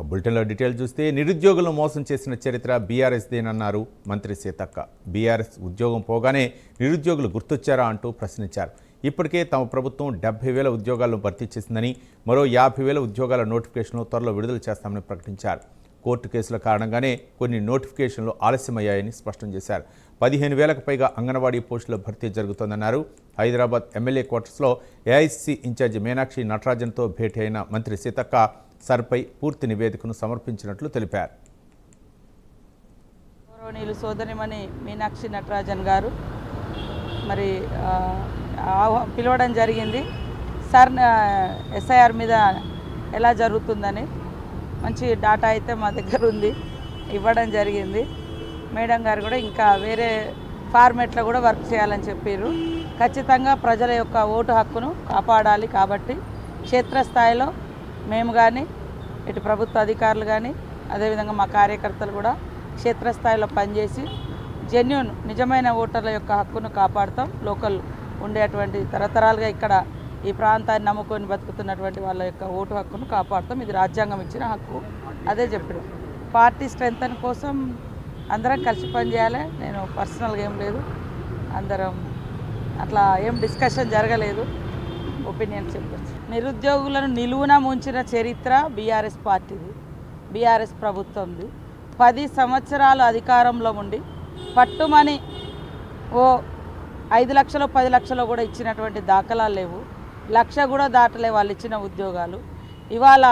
బులెటిన్లో డీటెయిల్ చూస్తే నిరుద్యోగులను మోసం చేసిన చరిత్ర బీఆర్ఎస్దేనన్నారు మంత్రి సీతక్క. బీఆర్ఎస్ ఉద్యోగం పోగానే నిరుద్యోగులు గుర్తొచ్చారా అంటూ ప్రశ్నించారు. ఇప్పటికే తమ ప్రభుత్వం 70,000 ఉద్యోగాలను భర్తీ చేసిందని, మరో 50,000 ఉద్యోగాల నోటిఫికేషన్లు త్వరలో విడుదల చేస్తామని ప్రకటించారు. కోర్టు కేసుల కారణంగానే కొన్ని నోటిఫికేషన్లు ఆలస్యమయ్యాయని స్పష్టం చేశారు. 15,000కు పైగా అంగన్వాడీ పోస్టుల భర్తీ జరుగుతోందన్నారు. హైదరాబాద్ ఎమ్మెల్యే క్వార్టర్స్లో ఏఐసీసీ ఇన్ఛార్జి మీనాక్షి నటరాజన్తో భేటీ అయిన మంత్రి సీతక్క సర్పై పూర్తి నివేదికను సమర్పించినట్లు తెలిపారు. గౌరవనీయులు సోదరిమణి మీనాక్షి నటరాజన్ గారు మరి పిలవడం జరిగింది. సార్ ఎస్ఐఆర్ మీద ఎలా జరుగుతుందని మంచి డాటా అయితే మా దగ్గర ఉంది, ఇవ్వడం జరిగింది. మేడం గారు కూడా ఇంకా వేరే ఫార్మేట్లో కూడా వర్క్ చేయాలని చెప్పారు. ఖచ్చితంగా ప్రజల యొక్క ఓటు హక్కును కాపాడాలి కాబట్టి క్షేత్రస్థాయిలో మేము కానీ ఇటు ప్రభుత్వ అధికారులు కానీ అదేవిధంగా మా కార్యకర్తలు కూడా క్షేత్రస్థాయిలో పనిచేసి జెన్యూన్ నిజమైన ఓటర్ల యొక్క హక్కును కాపాడుతాం. లోకల్ ఉండేటువంటి తరతరాలుగా ఇక్కడ ఈ ప్రాంతాన్ని నమ్ముకొని బతుకుతున్నటువంటి వాళ్ళ యొక్క ఓటు హక్కును కాపాడుతాం. ఇది రాజ్యాంగం ఇచ్చిన హక్కు. అదే చెప్పారు. పార్టీ స్ట్రెంగ్తన్ కోసం అందరం కలిసి పనిచేయాలి. నేను పర్సనల్గా ఏం లేదు, అందరం అట్లా ఏం డిస్కషన్ జరగలేదు, ఒపీనియన్ చెప్పచ్చు. నిరుద్యోగులను నిలువున ముంచిన చరిత్ర బీఆర్ఎస్ పార్టీది, బీఆర్ఎస్ ప్రభుత్వంది. 10 సంవత్సరాలు అధికారంలో ఉండి పట్టుమని ఓ 5 లక్షలు 10 లక్షలు కూడా ఇచ్చినటువంటి దాఖలాలు లేవు. 1,00,000 కూడా దాటలే వాళ్ళు ఇచ్చిన ఉద్యోగాలు. ఇవాళ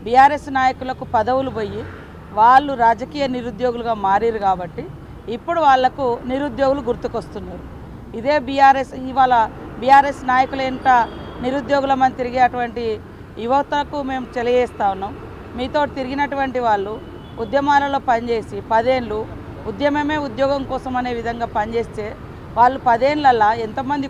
బీఆర్ఎస్ నాయకులకు పదవులు పోయి వాళ్ళు రాజకీయ నిరుద్యోగులుగా మారారు కాబట్టి ఇప్పుడు వాళ్లకు నిరుద్యోగులు గుర్తుకొస్తున్నారు. ఇదే బీఆర్ఎస్ ఇవాళ బీఆర్ఎస్ నాయకులు ఎంత నిరుద్యోగులమని తిరిగేటువంటి యువతకు మేము తెలియజేస్తూ ఉన్నాం. మీతో తిరిగినటువంటి వాళ్ళు ఉద్యమాలలో పనిచేసి 10 ఏళ్ళు ఉద్యమమే ఉద్యోగం కోసం అనే విధంగా పనిచేస్తే వాళ్ళు 10 ఏళ్ళల్లో ఎంతమంది